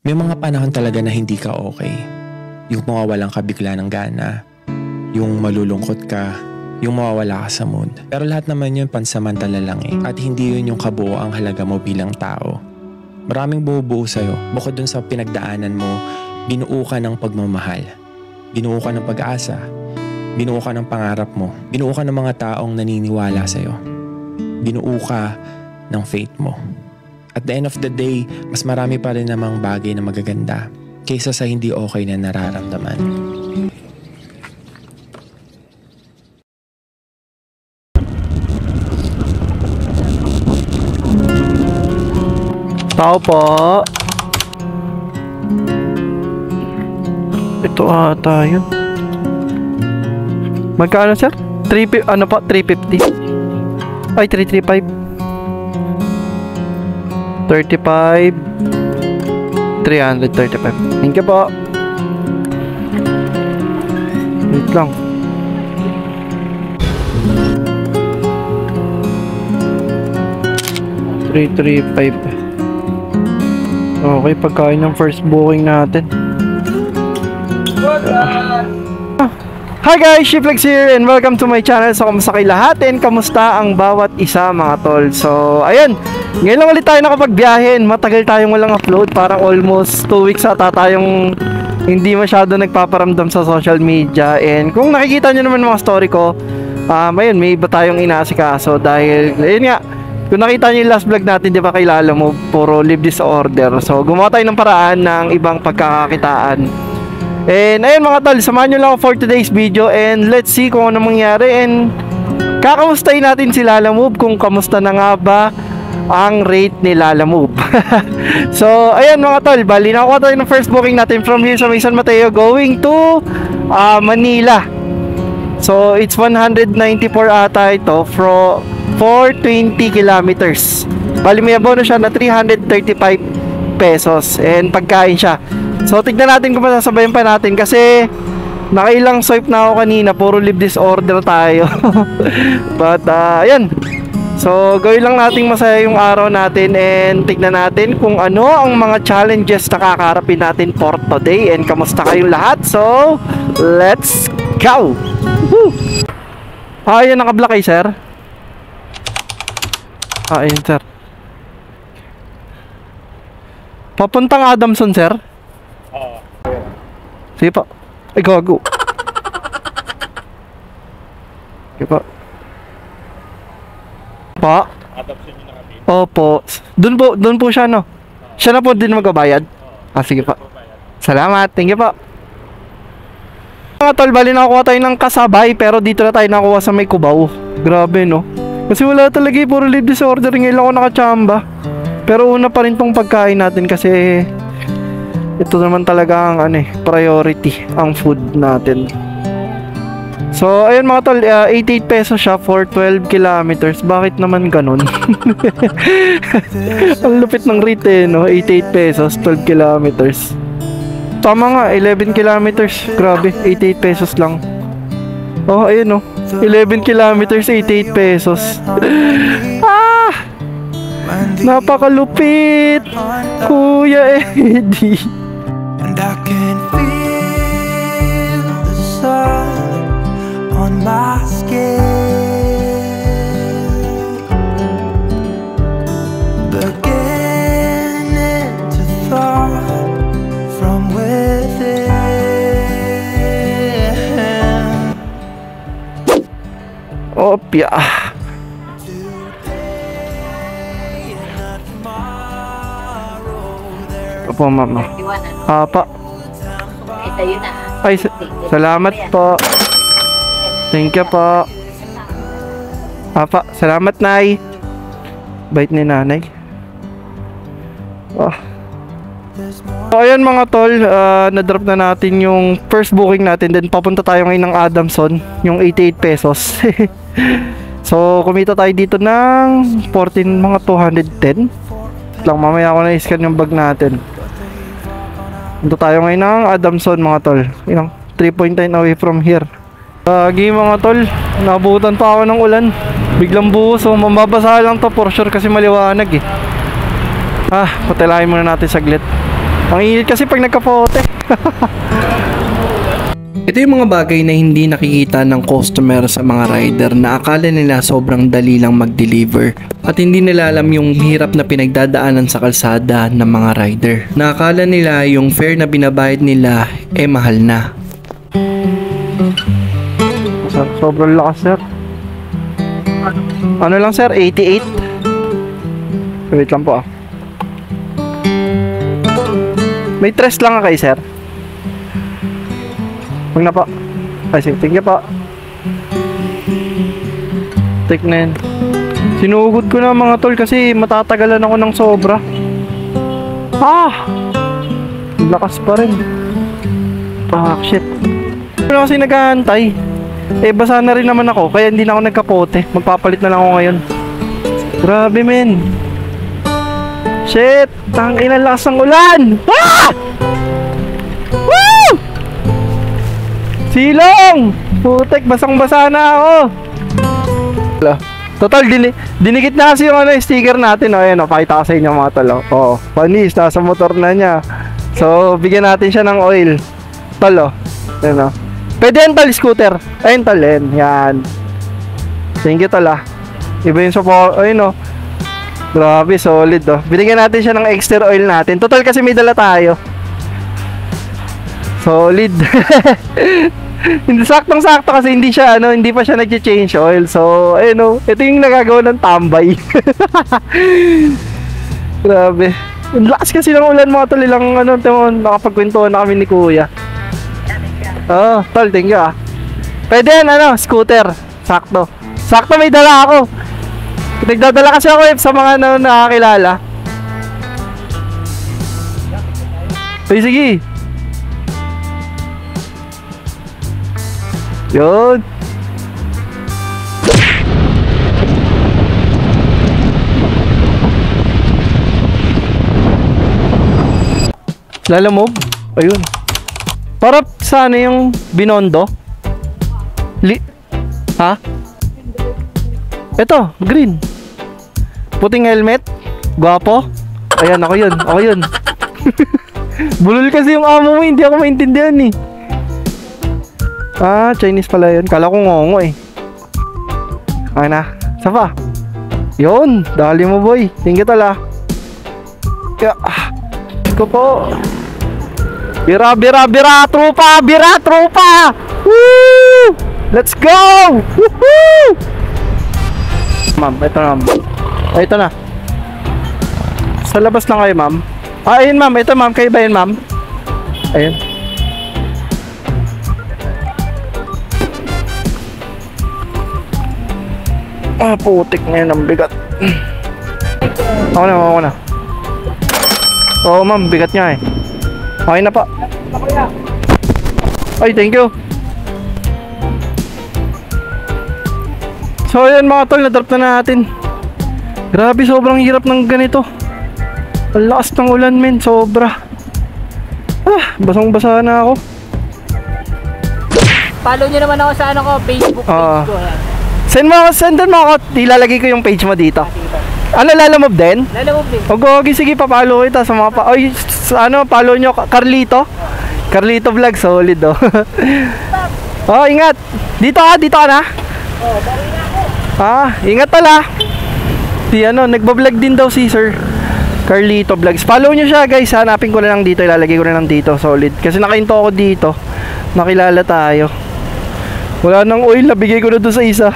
May mga panahon talaga na hindi ka okay. Yung mawawalan ka bigla ng gana. Yung malulungkot ka. Yung mawawala ka sa mood. Pero lahat naman yun pansamantala lang eh. At hindi yun yung kabuoang halaga mo bilang tao. Maraming bumubuo sa'yo. Bukod dun sa pinagdaanan mo, binuo ka ng pagmamahal. Binuo ka ng pag-asa. Binuo ka ng pangarap mo. Binuo ka ng mga taong naniniwala sa'yo. Binuo ka ng faith mo. At the end of the day, mas marami pa rin namang bagay na magaganda kaysa sa hindi okay na nararamdaman. Tao po. Ito ata yun. Magkano sir? 350, ano pa? 350. Ay, 335. 35. 335. Thank you po. Wait lang. $335. Okay, pagkain ng first booking natin. Hi guys, Shiflex here and welcome to my channel. So, kamusta kayo lahat and kamusta ang bawat isa mga tol? So, ayun, ngayon lang ulit tayo nakapagbiyahe. Matagal tayong walang upload, parang almost 2 weeks ata tayong hindi masyado nagpaparamdam sa social media. And kung nakikita nyo naman mga story ko, ayun, may iba tayong inaasikaso dahil, ayun nga, kung nakita nyo yung last vlog natin, di ba kay Lala mo, puro live disorder. So, gumawa tayo ng paraan ng ibang pagkakakitaan. And, ayun mga tol, samahan nyo lang ako for today's video and let's see kung ano mangyari. And, kakamustahin natin si Lala Move kung kamusta na nga ba ang rate ni Lala Move. So, ayun mga tol, bali nakuha tayo ng first booking natin from here sa San Mateo going to Manila. So, it's 194 ata ito for 20 kilometers. Bali may abono siya na 335 pesos and pagkain siya. So tignan natin kung masasabayan pa natin kasi nakailang swipe na ako kanina, puro live disorder tayo. But ayan. So gawin lang natin masaya yung araw natin and tignan natin kung ano ang mga challenges na kakaharapin natin for today and kamusta kayong lahat. So let's go. Woo! Ayun, nakablock kayo sir. Ayun sir. Papuntang Adamson sir. Oo. Sige po. Ay gago. Sige po. Pa? Adamson yung nakatin. Opo. Doon po siya no. Siya na po din magbabayad. Sige po. Salamat. Thank you po. Mga tol, bali nakakuha tayo ng kasabay pero dito na tayo nakuha sa may Cubao. Grabe no. Kasi wala talaga puro live disorder. Ngayon ako nakachamba. Pero una pa rin tong pagkain natin kasi ito naman talaga ang priority, ang food natin. So ayun mga tol, 88 pesos siya for 12 kilometers. Bakit naman ganun? Ang lupit ng rate no? 88 pesos, 12 kilometers. Tama nga, 11 kilometers. Grabe, 88 pesos lang. Oh, ayun no. 11 kilometers, 88 pesos. Napakalupit, Kuya Eddie. And I can feel the sun on my skin, beginning to thaw from within. Opya. Opo, mama. Pa. Ito yun na. Ay, salamat po. Thank you po. Pa, salamat, Nay. Bait ni nanay. Oh. So, ayan mga tol, na-drop na natin yung first booking natin. Then, papunta tayo ngayon ng Adamson, yung 88 pesos. So, kumita tayo dito ng 14, mga 210. Lang, mamaya ako na-scan yung bag natin. Punta tayo ngayon ng Adamson mga tol. 3.9 away from here. Lagi mga tol, nabutan pa ako ng ulan. Biglang buhos, so mababasa lang to for sure kasi maliwanag eh. Patilahin muna natin saglit. Ang init kasi pag nagkapote. Ito yung mga bagay na hindi nakikita ng customer sa mga rider na akala nila sobrang dali lang mag-deliver at hindi nila alam yung hirap na pinagdadaanan sa kalsada ng mga rider. Na akala nila yung fare na binabayad nila mahal na. Sobrang lakas, sir. Ano lang, sir? 88? Wait lang po, ah. May tres lang kayo, sir. Huwag na po. Ay, sige. Thank you po. Take na yan. Sinugod ko na mga tol kasi matatagalan ako ng sobra. Lakas pa rin. Shit. Ano kasi nag-aantay? Basa na rin naman ako kaya hindi na ako nagkapote. Magpapalit na lang ako ngayon. Grabe, men. Shit! Tangina, lakas ng ulan! Woo! Silong! Putek, basang-basa na ako. Total, dinikit na kasi yung sticker natin. Ayan, pakita ko sa inyo mga talo. Panis, nasa motor na niya. So, bigyan natin siya ng oil. Talo. Ayan, pwede yan, tol, scooter. Ayun, tol, yan. Thank you, tol, Iba yung support. Ayun, grabe, solid, binigyan natin siya ng extra oil natin. Total kasi may dala tayo. Solid. Hindi saktong-sakto kasi hindi siya hindi pa siya nag-change oil. So, ito yung nagagawa ng tambay. Grabe. Ang lakas kasi ng ulan mga tol, ilang nakapagkwentuhan na kami ni Kuya. Tol, thank you, Pwede yan, scooter. Sakto. Sakto may dala ako. Nagdadala kasi ako sa mga nakakilala. Ay, sige. Yun. Lalamove. Ayun. Para sana yung Binondo. Ito, green. Puting helmet. Gwapo. Ayan, ako yun. Bulol kasi yung amo mo, hindi ako maintindihan eh. Chinese pala yun. Kala ko ngongo eh. Okay na. Isa pa. Yun, dali mo boy. Thank you tala. Iko po. Bira, tropa! Woo! Let's go! Woohoo! Ma'am, ito na. Ito na. Sa labas lang kayo, ma'am. Ayun, ma'am. Ito, ma'am. Kayo ba yun, ma'am? Ayun. Putik na yun. Ang bigat. Ako na. Oo, ma'am. Bigat niya eh. Okay na pa. Ay, thank you. So ayan mga tol, na-drop na natin. Grabe, sobrang hirap ng ganito. Ang lakas ng ulan, men, sobra. Basang-basa na ako. Follow nyo naman ako sa Facebook page ko. Send mo ako, ilalagay ko yung page mo dito. Lalamove din? Lalamove din. Okay, sige, papalo kita sa mga follow nyo, Carlito Vlog, solid ingat. Dito ka na? Bari na ako. Ingat pala. Nagbablog din daw si Sir Carlito Vlogs. Follow nyo siya guys, hanapin ko na lang dito, ilalagay ko na lang dito, solid. Kasi nakainto ako dito, nakilala tayo. Wala nang oil, nabigay ko na doon sa isa.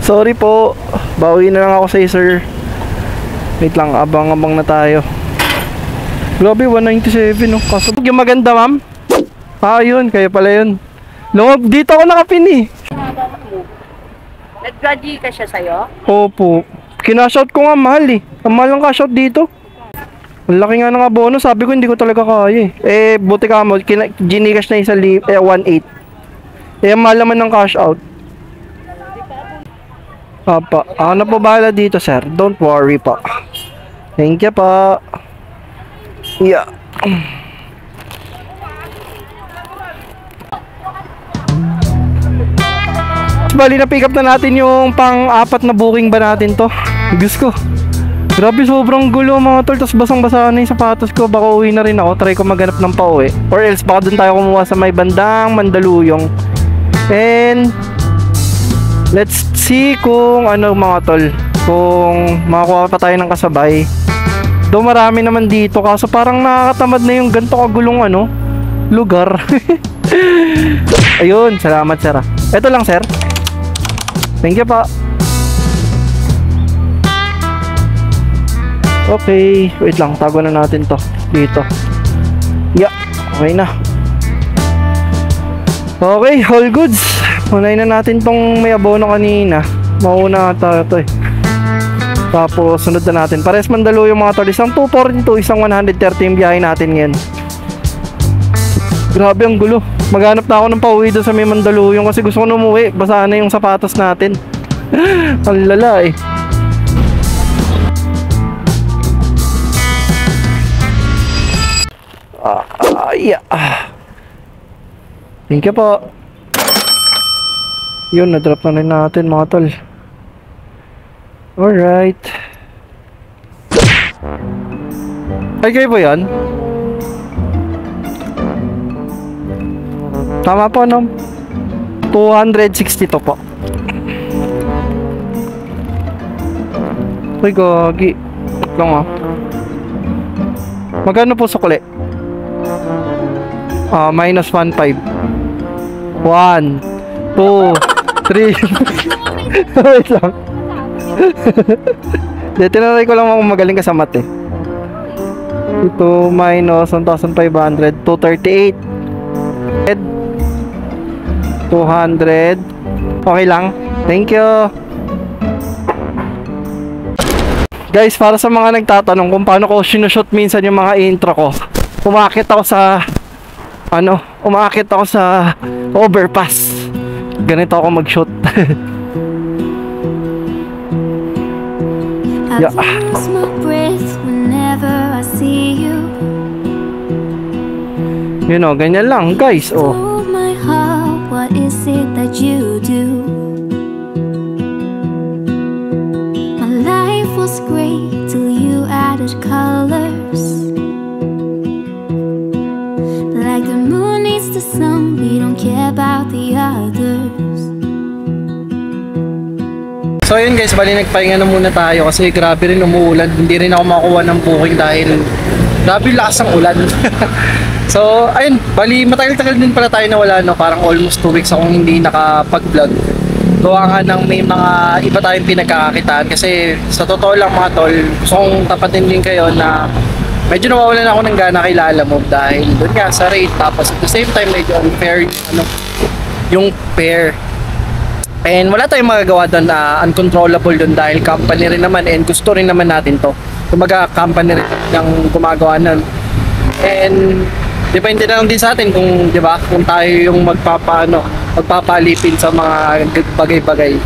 Sorry po, bawi na lang ako sa Sir. Wait lang, abang-abang na tayo. Grabe, 197 kaso yung maganda, ma'am. Yun, kaya pala yun. Dito ako nakapin eh. Nag-graduate ka siya sa'yo? Opo. Kinashout ko nga, mahal eh. Ang mahal ng cashout dito. Ang laki nga ng abono, sabi ko hindi ko talaga kaya eh. Buti ka mo, Gcash na 1.8. Ang mahal naman ng cash out. Papa, ako na po bahala dito, sir. Don't worry pa. Thank you pa. Yeah. Bali na pick up na natin yung pang-apat na booking ba natin to. Gusto ko. Grabe, sobrang gulo mga tol. Tapos basang-basa na yung sapatos ko. Baka uwi na rin ako. Try ko maghanap ng pauwi. Or else baka dun tayo kumuha sa may bandang Mandaluyong. And let's see kung ano mga tol, kung makakuha pa tayo ng kasabay. Though marami naman dito, kaso parang nakakatamad na yung ganito kagulong ano, lugar. Ayun, salamat sir. Ito lang sir. Thank you pa. Okay, wait lang, tago na natin to dito. Yeah, okay na. Okay, all goods. Unahin na natin tong may abono kanina. Mauna tayo to eh. Tapos sunod na natin. Pares Mandaluyong mga tol. Isang 242, isang 130 yung biyahe natin ngayon. Grabe ang gulo. Maghanap na ako ng pauwi doon sa may Mandaluyong kasi gusto ko na umuwi. Basa na yung sapatos natin. Ang lala eh. Yeah. Thank you po. Yun, na-drop na rin natin mga tol. Alright. Ay, kayo ba yan? Tama po, no? 262 po. Uy, gagi. Lang ah. Magkano po sukli? Minus 1.5. 1, 2, 3. Wait lang. Tinanay ko lang kung magaling ka sa math eh. Ito minus 1,500, 238. 200. Okay lang. Thank you. Guys, para sa mga nagtatanong kung paano ko sinushoot minsan yung mga intro ko, umaakit ako sa overpass. Ganito ako mag-shoot. Yeah. You know, ganyan lang guys. Oh. What is it that you do? My life was great till you added colors. Like the moon needs the sun, we don't care about the others. So yun guys, bali nagpahinga na muna tayo kasi grabe rin umuulan. Hindi rin ako makuha ng booking dahil grabe lakas ang ulan. So ayun, bali matagal-tagal din pala tayo nawala, no? Parang almost 2 weeks akong hindi nakapag-vlog. Gawa nga ng may mga iba tayong pinagkakakitaan. Kasi sa totoo lang mga tol, gusto kong tapatin din kayo na medyo nawawalan ako ng gana kay Lalamove dahil doon nga sa rate, tapos at the same time medyo unfair yung pair. And wala tayong magagawa doon, uncontrollable doon dahil company rin naman and gusto rin naman natin to. Kumaga company rin yung gumagawa nun. And depende na lang din sa atin kung, di ba, kung tayo yung magpapalipin sa mga bagay-bagay.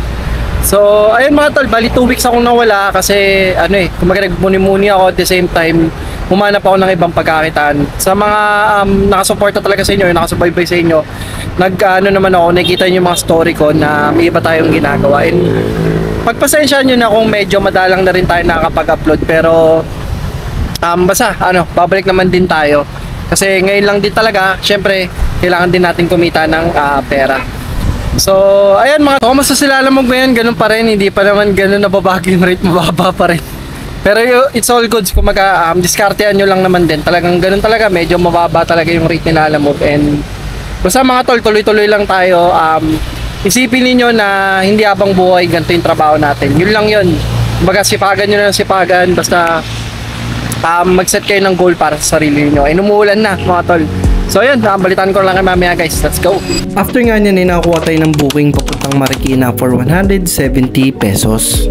So ayun mga tol, bali 2 weeks akong nawala kasi kumaga nagmuni-muni ako, at the same time humanap ako ng ibang pagkakitaan. Sa mga nakasuporta talaga sa inyo, nakasubaybay sa inyo, naman ako, nakikita nyo yung mga story ko na may iba tayong ginagawa. And pagpasensyahan nyo na kung medyo madalang na rin tayo nakakapag-upload, pero basta babalik naman din tayo. Kasi ngayon lang din talaga, syempre, kailangan din natin kumita ng pera. So, ayan mga, kung mas Lalamove ngayon, ganun pa rin, hindi pa naman ganun nababago yung rate, mababa pa rin. Pero it's all good, kumaga diskartehan nyo lang naman din. Talagang ganun talaga, medyo mababa talaga yung rate ni Lalamove. And basta mga tol, tuloy-tuloy lang tayo. Isipin niyo na hindi habang buhay ganito yung trabaho natin. Yun lang yun. Kumbaga sipagan nyo na ng sipagan. Basta mag-set kayo ng goal para sa sarili niyo. Ay umuulan na mga tol. So yun, balitaan ko lang kay mamaya guys. Let's go. After nga niyan, nakakuha tayo ng booking papuntang Marikina for 170 pesos.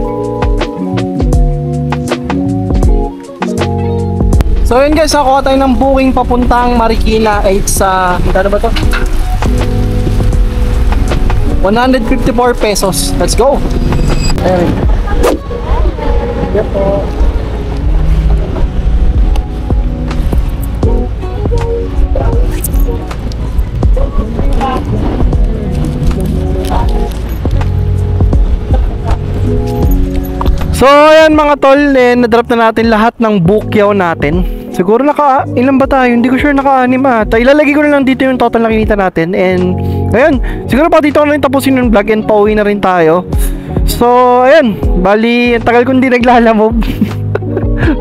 So yun guys, nakuha tayo ng booking papuntang Marikina. It's ano ba to? 154 pesos. Let's go. Ayun. Yep po. So ayan mga tol, na-drop na natin lahat ng bukyaw natin. Siguro ilan ba tayo? Hindi ko sure naka-anim ata. Ilalagay ko na lang dito yung total na kinita natin. And ayun, siguro pa dito ko na rin tapusin yung vlog and pauwi na rin tayo. So ayun, bali ang tagal ko hindi naglalamob.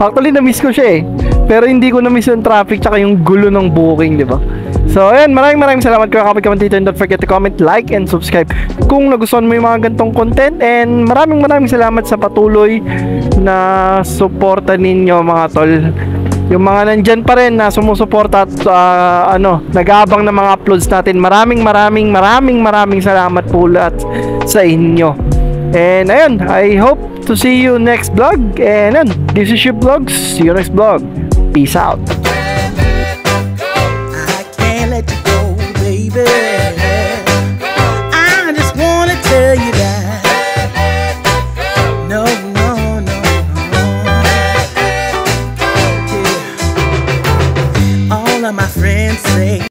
Actually na-miss ko siya eh. Pero hindi ko na-miss yung traffic tsaka yung gulo ng booking, di ba? So ayun, maraming salamat kung nakapag-comment dito, and don't forget to comment, like, and subscribe kung nagustuhan mo yung mga gantong content. And maraming salamat sa patuloy na suporta ninyo mga tol. Yung mga nandyan pa rin na sumusuporta at nag-aabang ng mga uploads natin. Maraming salamat po lahat sa inyo. And ayun, I hope to see you next vlog. And ayun, this is your vlogs. See you next vlog. Peace out. I can't let you go, baby. I just wanna tell you that. No, no, no, no. Yeah. All of my friends say